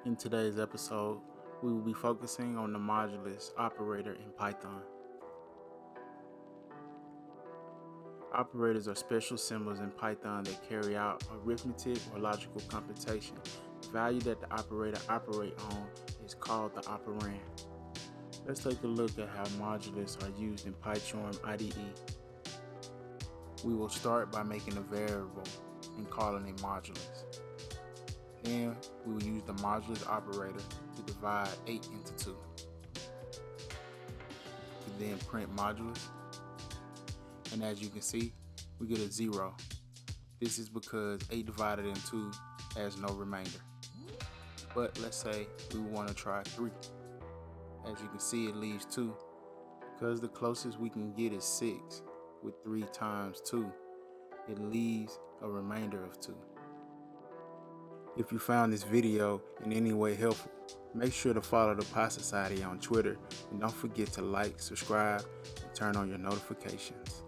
In today's episode, we will be focusing on the modulus operator in Python. Operators are special symbols in Python that carry out arithmetic or logical computation. The value that the operator operates on is called the operand. Let's take a look at how modulus are used in PyCharm IDE. We will start by making a variable and calling it modulus. Then we will use the modulus operator to divide 8 into 2. We then print modulus, and as you can see, we get a 0. This is because 8 divided in 2 has no remainder. But let's say we want to try 3. As you can see, it leaves 2. Because the closest we can get is 6 with 3 times 2, it leaves a remainder of 2. If you found this video in any way helpful, make sure to follow the PySociety on Twitter, and don't forget to like, subscribe, and turn on your notifications.